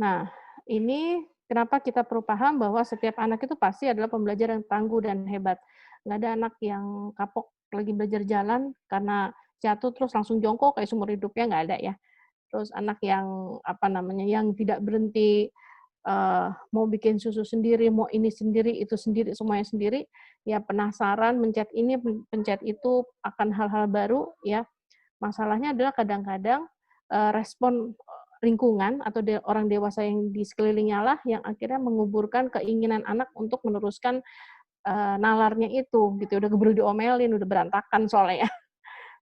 Nah, ini kenapa kita perlu paham bahwa setiap anak itu pasti adalah pembelajar yang tangguh dan hebat. Nggak ada anak yang kapok lagi belajar jalan karena jatuh terus langsung jongkok kayak seumur hidupnya, nggak ada ya. Terus anak yang, apa namanya, yang tidak berhenti, mau bikin susu sendiri, mau ini sendiri, itu sendiri, semuanya sendiri, ya penasaran, mencet ini, pencet itu, akan hal-hal baru, ya. Masalahnya adalah kadang-kadang, respon, lingkungan atau orang dewasa yang di sekelilingnya lah yang akhirnya menguburkan keinginan anak untuk meneruskan, nalarnya itu, gitu. Udah keburu diomelin, udah berantakan soalnya ya.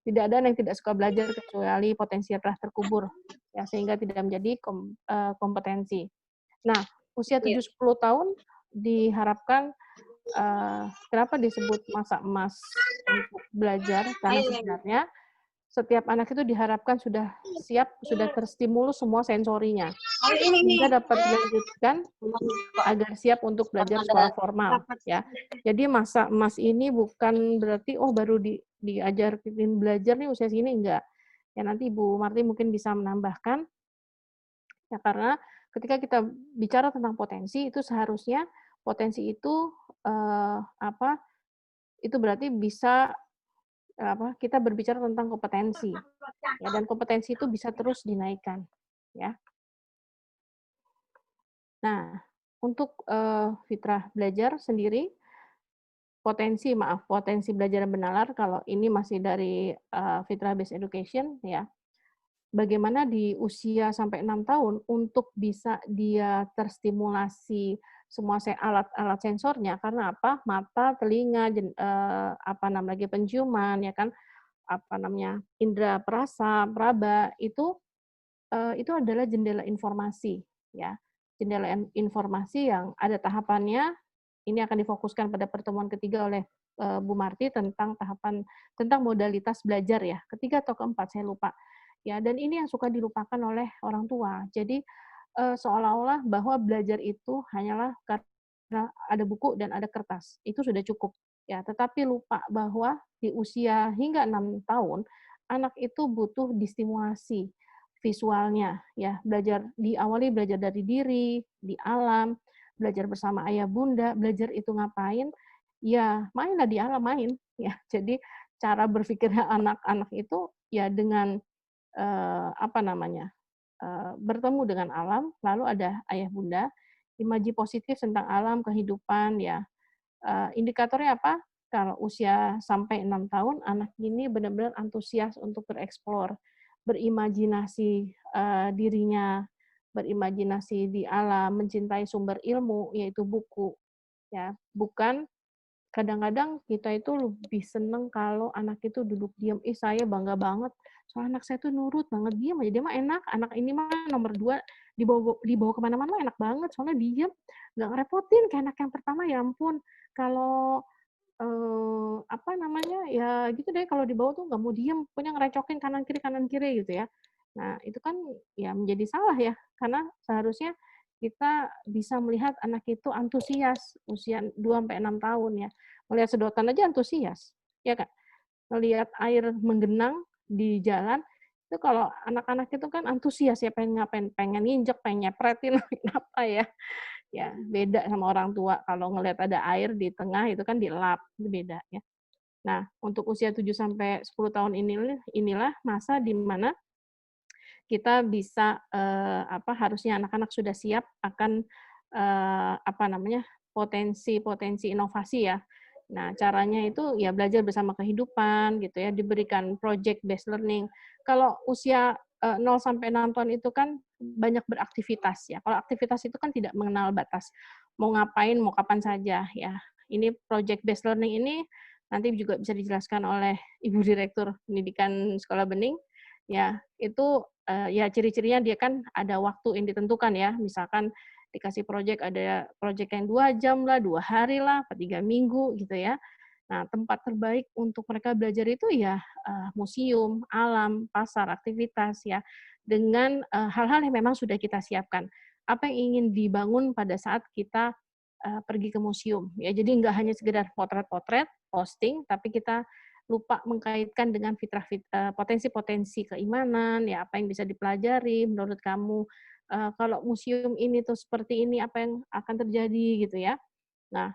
Tidak ada yang tidak suka belajar kecuali potensinya telah terkubur, ya sehingga tidak menjadi kompetensi. Nah, usia Iya. 7-10 tahun diharapkan, kenapa disebut masa emas untuk belajar, karena Ayo, sebenarnya setiap anak itu diharapkan sudah siap, sudah terstimulus semua sensorinya, ayo ini. sehingga dapat dilanjutkan agar siap untuk belajar Ada sekolah formal, rapat. ya. Jadi masa emas ini bukan berarti, oh baru diajarin belajar nih usia segini, enggak. Ya nanti Ibu Marti mungkin bisa menambahkan, ya karena ketika kita bicara tentang potensi, itu seharusnya potensi itu, apa, itu berarti bisa, kita berbicara tentang kompetensi, ya dan kompetensi itu bisa terus dinaikkan, ya. Nah, untuk, fitrah belajar sendiri, potensi belajar dan benalar kalau ini masih dari, fitrah based education ya, bagaimana di usia sampai 6 tahun untuk bisa dia terstimulasi semua alat-alat sensornya, karena apa, mata, telinga, apa namanya lagi, penciuman ya kan, apa namanya, indera perasa, peraba, itu adalah jendela informasi ya. Jendela informasi yang ada tahapannya, ini akan difokuskan pada pertemuan ketiga oleh, Bu Marti tentang modalitas belajar ya, ketiga atau keempat saya lupa. Ya, dan ini yang suka dilupakan oleh orang tua. Jadi, seolah-olah bahwa belajar itu hanyalah karena ada buku dan ada kertas, itu sudah cukup. Ya, tetapi lupa bahwa di usia hingga 6 tahun, anak itu butuh distimulasi visualnya ya, diawali belajar dari diri, di alam, belajar bersama ayah bunda, belajar itu ngapain, ya mainlah di alam, main, ya. Jadi cara berpikirnya anak-anak itu ya dengan, apa namanya, bertemu dengan alam, lalu ada ayah bunda, imaji positif tentang alam, kehidupan ya, indikatornya apa, kalau usia sampai 6 tahun, anak ini benar-benar antusias untuk bereksplor, berimajinasi, dirinya, berimajinasi di alam, mencintai sumber ilmu, yaitu buku, ya. Bukan kadang-kadang kita itu lebih seneng kalau anak itu duduk diam, "Ih, saya bangga banget, soalnya anak saya tuh nurut banget, diam aja, dia mah enak, anak ini mah nomor 2 dibawa ke mana-mana mah enak banget, soalnya diem, nggak ngerepotin kayak anak yang pertama, ya ampun." Kalau, apa namanya, ya gitu deh kalau dibawa tuh nggak mau diem, pokoknya ngerecokin kanan kiri gitu ya. Nah, itu kan ya menjadi salah ya, karena seharusnya kita bisa melihat anak itu antusias usia 2 sampai 6 tahun ya. Melihat sedotan aja antusias, ya Kak? Ngelihat air menggenang di jalan, itu kalau anak-anak itu kan antusias ya, pengen ngapain, pengen nginjek, pengen nyepretin, pengen apa ya. Ya, beda sama orang tua kalau ngelihat ada air di tengah itu kan dilap, itu beda ya. Nah, untuk usia 7 sampai 10 tahun inilah masa di mana kita bisa, harusnya anak-anak sudah siap akan, apa namanya, potensi-potensi inovasi ya. Nah, caranya itu ya belajar bersama kehidupan gitu ya, diberikan project based learning. Kalau usia, 0 sampai 6 tahun itu kan banyak beraktivitas ya. Kalau aktivitas itu kan tidak mengenal batas, mau ngapain, mau kapan saja ya. Ini project based learning ini nanti juga bisa dijelaskan oleh Ibu Direktur Pendidikan Sekolah Bening, ya, itu, ya ciri-cirinya dia kan ada waktu yang ditentukan ya, misalkan dikasih ada project yang 2 jam lah, 2 hari lah, apa 3 minggu gitu ya. Nah, tempat terbaik untuk mereka belajar itu ya, museum, alam, pasar, aktivitas ya, dengan, hal-hal yang memang sudah kita siapkan. Apa yang ingin dibangun pada saat kita, pergi ke museum, ya. Jadi nggak hanya sekedar potret-potret, posting, tapi kita lupa mengkaitkan dengan potensi-potensi keimanan, ya apa yang bisa dipelajari menurut kamu, kalau museum ini tuh seperti ini, apa yang akan terjadi gitu ya. Nah,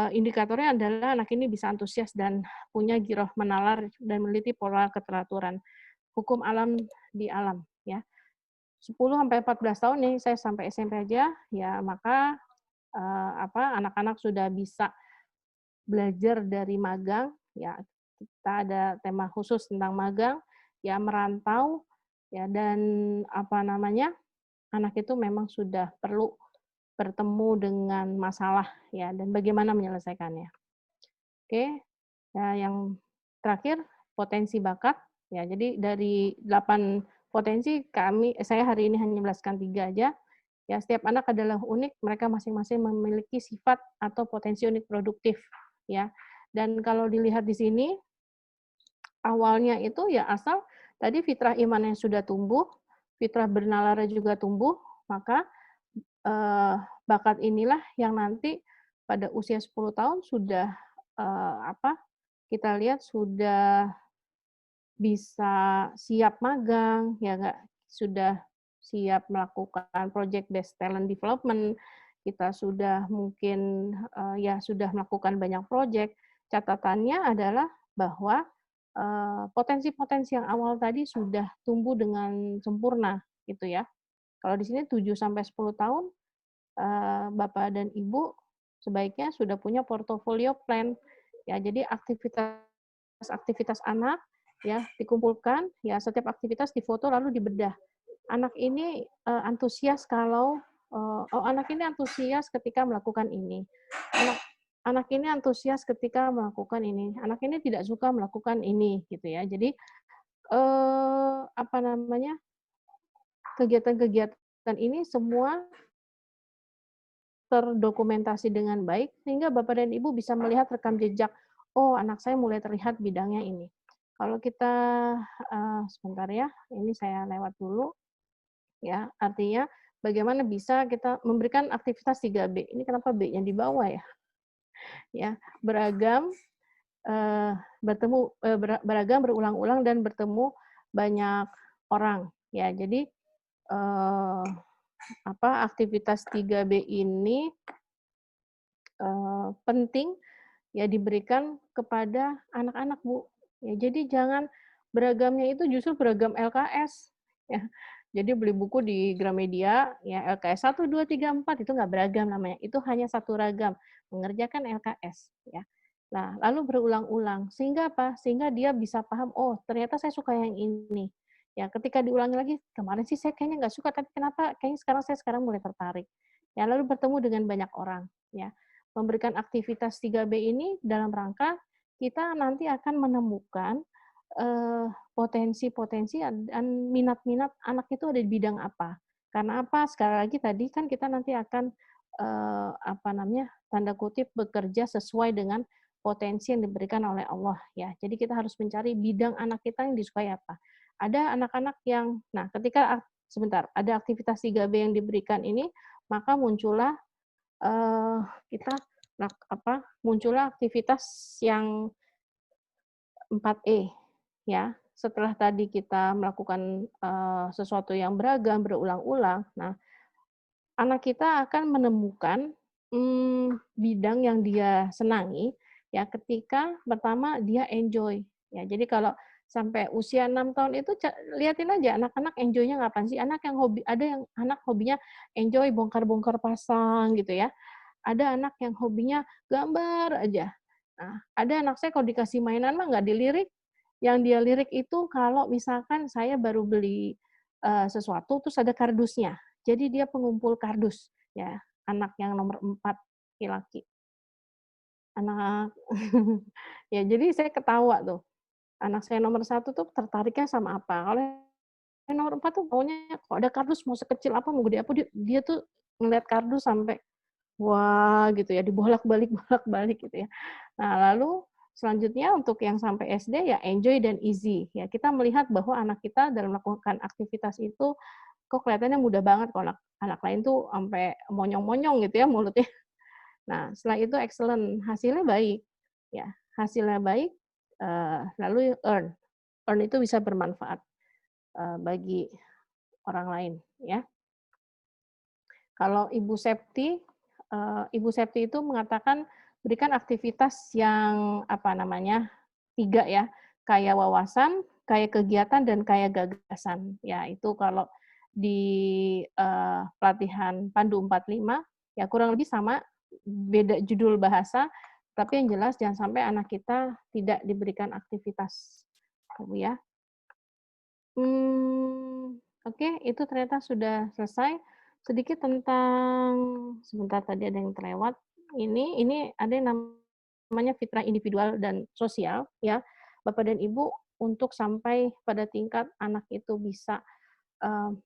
indikatornya adalah anak ini bisa antusias dan punya giroh menalar dan meneliti pola keteraturan, hukum alam di alam, ya. 10 sampai 14 tahun nih, saya sampai SMP aja, ya maka, anak-anak sudah bisa belajar dari magang, ya kita ada tema khusus tentang magang, ya merantau, ya dan apa namanya, anak itu memang sudah perlu bertemu dengan masalah ya dan bagaimana menyelesaikannya. Oke, ya yang terakhir potensi bakat, ya jadi dari 8 potensi saya hari ini hanya menjelaskan 3 aja. Ya, setiap anak adalah unik, mereka masing-masing memiliki sifat atau potensi unik produktif, ya. Dan kalau dilihat di sini, awalnya itu ya asal tadi fitrah imannya sudah tumbuh, fitrah bernalarnya juga tumbuh, maka, bakat inilah yang nanti pada usia 10 tahun sudah, kita lihat sudah bisa siap magang, ya nggak, sudah siap melakukan project based talent development, kita sudah mungkin, ya sudah melakukan banyak project. Catatannya adalah bahwa, potensi-potensi yang awal tadi sudah tumbuh dengan sempurna, gitu ya. Kalau di sini 7 sampai 10 tahun, Bapak dan Ibu sebaiknya sudah punya portofolio plan. Ya, jadi aktivitas-aktivitas anak ya dikumpulkan, ya setiap aktivitas difoto lalu dibedah. Anak ini antusias kalau oh anak ini antusias ketika melakukan ini. Anak anak ini antusias ketika melakukan ini. Anak ini tidak suka melakukan ini gitu ya. Jadi apa namanya? Kegiatan-kegiatan ini semua terdokumentasi dengan baik, sehingga Bapak dan Ibu bisa melihat rekam jejak, "Oh, anak saya mulai terlihat bidangnya ini." Kalau kita, sebentar ya, ini saya lewat dulu, ya. Artinya bagaimana bisa kita memberikan aktivitas 3B. Ini kenapa B-nya di bawah ya? Ya, beragam, beragam, berulang-ulang, dan bertemu banyak orang, ya. Jadi, aktivitas 3B ini penting ya diberikan kepada anak-anak, Bu. Ya, jadi jangan beragamnya itu justru beragam LKS, ya. Jadi beli buku di Gramedia, ya LKS 1, 2, 3, 4 itu nggak beragam namanya, itu hanya satu ragam, mengerjakan LKS, ya. Nah, lalu berulang-ulang, sehingga apa? Sehingga dia bisa paham, "Oh, ternyata saya suka yang ini." Ya, ketika diulangi lagi, "Kemarin sih saya kayaknya nggak suka, tapi kenapa kayaknya sekarang mulai tertarik." Ya, lalu bertemu dengan banyak orang, ya. Memberikan aktivitas 3B ini dalam rangka kita nanti akan menemukan, potensi-potensi dan minat-minat anak itu ada di bidang apa. Karena apa? Sekali lagi tadi kan kita nanti akan, tanda kutip, "bekerja sesuai dengan potensi yang diberikan oleh Allah," ya. Jadi kita harus mencari bidang anak kita yang disukai apa. Ada anak-anak yang sebentar, ada aktivitas 3B yang diberikan ini, maka muncullah Eee, kita muncullah aktivitas yang 4E, ya. Setelah tadi kita melakukan, sesuatu yang beragam, berulang-ulang, nah, anak kita akan menemukan, bidang yang dia senangi, ya, ketika pertama dia enjoy, ya. Jadi kalau sampai usia 6 tahun itu liatin aja anak-anak enjoy-nya ngapain sih, ada yang anak hobinya enjoy bongkar-bongkar pasang gitu ya. Ada anak yang hobinya gambar aja. Nah, ada anak saya kalau dikasih mainan mah nggak dilirik, yang dia lirik itu kalau misalkan saya baru beli, sesuatu terus ada kardusnya. Jadi dia pengumpul kardus, ya, anak yang nomor 4 laki-laki. Anak ya jadi saya ketawa tuh, anak saya nomor 1 tuh tertariknya sama apa, kalau yang nomor 4 tuh maunya kalau ada kardus mau sekecil apa, mau gede apa, dia dia tuh ngelihat kardus sampai wah, gitu ya, dibolak-balik bolak-balik gitu ya. Nah, lalu selanjutnya untuk yang sampai SD ya enjoy dan easy. Ya, kita melihat bahwa anak kita dalam melakukan aktivitas itu kok kelihatannya mudah banget, kalau anak anak lain tuh sampai monyong-monyong gitu ya mulutnya. Nah, setelah itu excellent, hasilnya baik. Ya, hasilnya baik, Lalu earn. Earn itu bisa bermanfaat bagi orang lain, ya. Kalau Ibu Septi itu mengatakan berikan aktivitas yang apa namanya 3 ya, kaya wawasan, kaya kegiatan, dan kaya gagasan. Ya itu kalau di pelatihan Pandu 45 ya kurang lebih sama, beda judul bahasa, tapi yang jelas jangan sampai anak kita tidak diberikan aktivitas, ya. Oke, itu ternyata sudah selesai. Sedikit tentang sebentar tadi ada yang terlewat. Ini ada yang namanya fitrah individual dan sosial, ya. Bapak dan Ibu untuk sampai pada tingkat anak itu bisa, eee,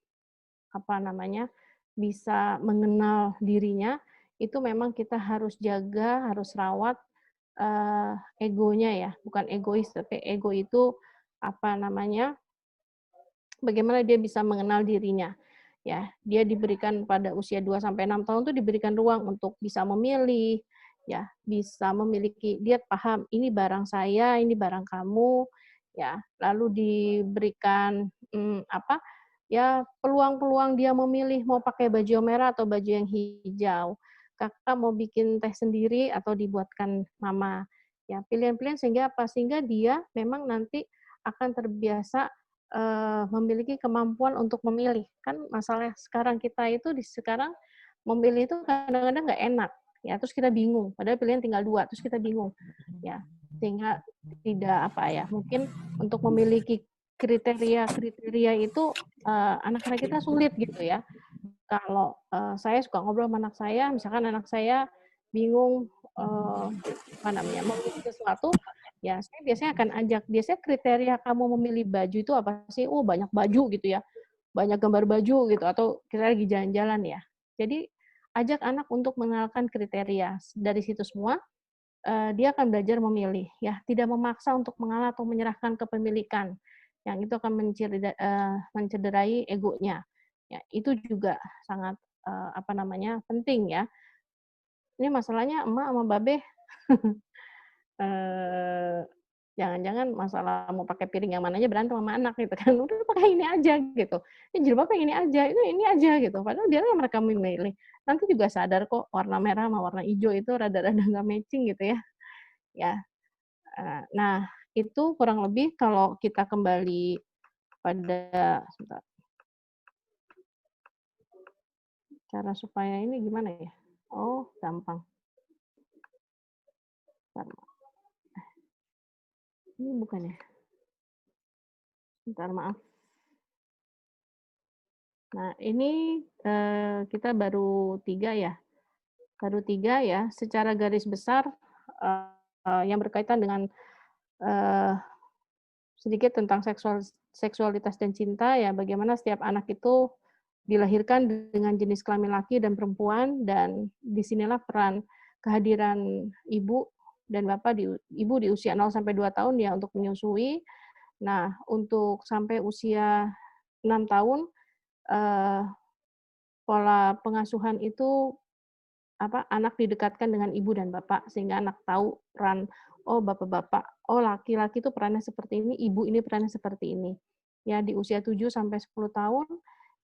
apa namanya, bisa mengenal dirinya, itu memang kita harus jaga, harus rawat, egonya ya, bukan egois, tapi ego itu, apa namanya, bagaimana dia bisa mengenal dirinya. Ya, dia diberikan pada usia 2 sampai 6 tahun tuh diberikan ruang untuk bisa memilih, ya, bisa memiliki dia paham, ini barang saya, ini barang kamu, ya. Lalu diberikan, apa, ya, peluang-peluang dia memilih mau pakai baju yang merah atau baju yang hijau. Kakak mau bikin teh sendiri atau dibuatkan mama. Ya, pilihan-pilihan sehingga apa, sehingga dia memang nanti akan terbiasa memiliki kemampuan untuk memilih. Kan masalah sekarang kita itu sekarang memilih itu kadang-kadang nggak enak, ya, terus kita bingung, padahal pilihan tinggal 2 terus kita bingung, ya. Sehingga tidak, apa ya, mungkin untuk memiliki kriteria-kriteria itu, anak-anak kita sulit gitu ya. Kalau, saya suka ngobrol sama anak saya, misalkan anak saya bingung, apa namanya, memilih sesuatu, ya saya biasanya akan ajak, biasanya kriteria kamu memilih baju itu apa sih? Oh, banyak baju gitu ya, banyak gambar baju gitu, atau kita lagi jalan-jalan ya. Jadi ajak anak untuk mengenalkan kriteria. Dari situ semua, dia akan belajar memilih ya, tidak memaksa untuk mengalah atau menyerahkan kepemilikan, yang itu akan mencederai egonya. Ya, itu juga sangat, apa namanya, penting ya. Ini masalahnya emak sama babe, eee, jangan-jangan masalah mau pakai piring yang mana aja berantem sama anak gitu kan, udah pakai ini aja gitu, ini jilbab yang ini aja, itu ini aja gitu, padahal biarlah mereka memilih. Nanti juga sadar kok warna merah sama warna ijo itu rada-rada nggak matching gitu ya. Ya, nah itu kurang lebih kalau kita kembali pada sebentar, cara supaya ini gimana ya? Oh, gampang. Bentar, ini bukan ya? Bentar, maaf. Nah, ini, kita baru 3 ya? Baru 3 ya, secara garis besar, yang berkaitan dengan, eee, sedikit tentang seksualitas dan cinta ya, bagaimana setiap anak itu dilahirkan dengan jenis kelamin laki dan perempuan, dan disinilah peran kehadiran ibu dan bapak ibu di usia 0 sampai 2 tahun ya untuk menyusui. Nah, untuk sampai usia 6 tahun, eee, pola pengasuhan itu apa, anak didekatkan dengan ibu dan bapak, sehingga anak tahu peran, oh bapak-bapak, oh laki-laki itu perannya seperti ini, ibu ini perannya seperti ini. Ya di usia 7 sampai 10 tahun,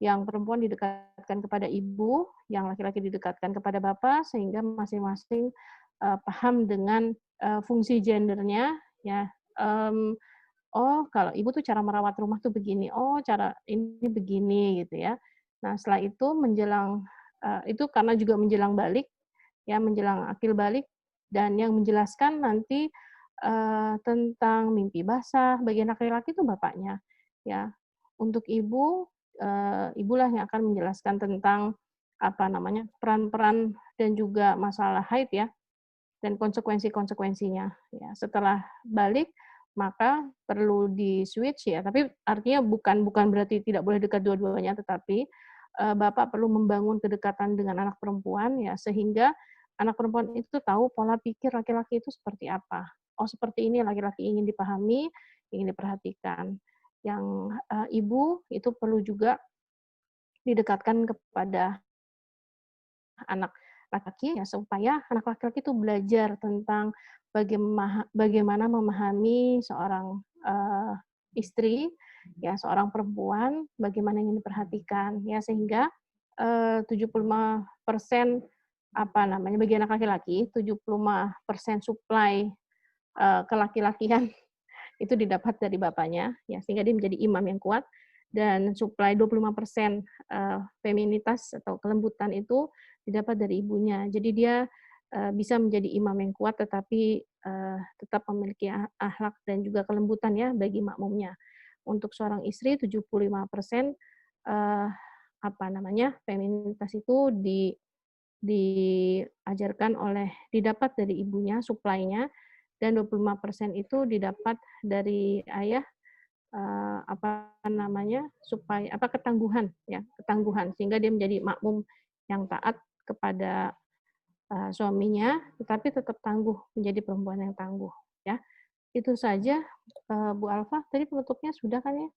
yang perempuan didekatkan kepada ibu, yang laki-laki didekatkan kepada bapak, sehingga masing-masing, paham dengan, fungsi gendernya, ya, mmm, oh kalau ibu tuh cara merawat rumah tuh begini, oh cara ini begini, gitu ya. Nah setelah itu menjelang, itu karena juga menjelang balik, ya, menjelang akil balik, dan yang menjelaskan nanti, tentang mimpi basah bagi anak laki-laki itu bapaknya, ya. Untuk ibu, ibulah yang akan menjelaskan tentang, apa namanya, peran-peran dan juga masalah haid ya, dan konsekuensi-konsekuensinya, ya. Setelah balik, maka perlu di-switch ya, tapi artinya bukan berarti tidak boleh dekat dua-duanya, tetapi, bapak perlu membangun kedekatan dengan anak perempuan ya, sehingga anak perempuan itu tahu pola pikir laki-laki itu seperti apa. Oh, seperti ini laki-laki ingin dipahami, ingin diperhatikan. Yang, ibu itu perlu juga didekatkan kepada anak. laki-laki ya supaya anak laki-laki itu belajar tentang bagaimana memahami seorang istri, ya seorang perempuan, bagaimana ingin diperhatikan ya sehingga 75% apa namanya bagi anak laki-laki 75% supply kelaki-lakian itu didapat dari bapaknya, ya sehingga dia menjadi imam yang kuat dan supply 25% feminitas atau kelembutan itu didapat dari ibunya. Jadi dia bisa menjadi imam yang kuat tetapi tetap memiliki akhlak dan juga kelembutan ya bagi makmumnya. Untuk seorang istri 75% apa namanya feminitas itu diajarkan didapat dari ibunya, supply-nya, dan 25% itu didapat dari ayah, apa namanya, ketangguhan ya, ketangguhan, sehingga dia menjadi makmum yang taat kepada, suaminya, tetapi tetap tangguh, menjadi perempuan yang tangguh, ya. Itu saja, Bu Alfa, tadi penutupnya sudah kan ya?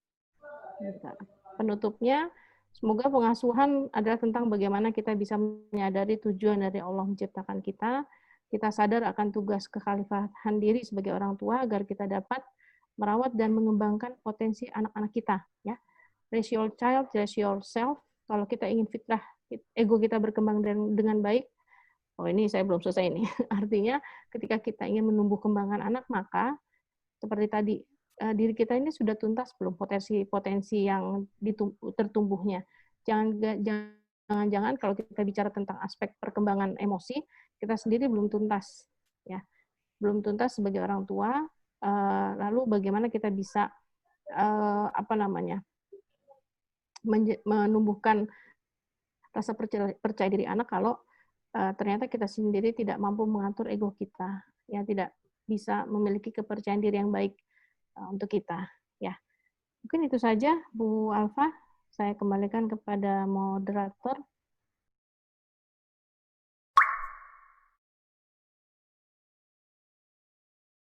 Sudah. Penutupnya, semoga pengasuhan adalah tentang bagaimana kita bisa menyadari tujuan dari Allah menciptakan kita sadar akan tugas kekhalifahan diri sebagai orang tua agar kita dapat merawat dan mengembangkan potensi anak-anak kita. Ya, raise your child, raise yourself. Kalau kita ingin fitrah ego kita berkembang dengan baik, oh ini saya belum selesai ini. Artinya ketika kita ingin menumbuh kembangkan anak, maka seperti tadi, diri kita ini sudah tuntas belum potensi-potensi yang tertumbuhnya. Jangan-jangan kalau kita bicara tentang aspek perkembangan emosi, kita sendiri belum tuntas, ya, belum tuntas sebagai orang tua. Lalu bagaimana kita bisa apa namanya menumbuhkan rasa percaya diri anak kalau ternyata kita sendiri tidak mampu mengatur ego kita, ya tidak bisa memiliki kepercayaan diri yang baik untuk kita. Ya, mungkin itu saja Bu Alfa. Saya kembalikan kepada moderator.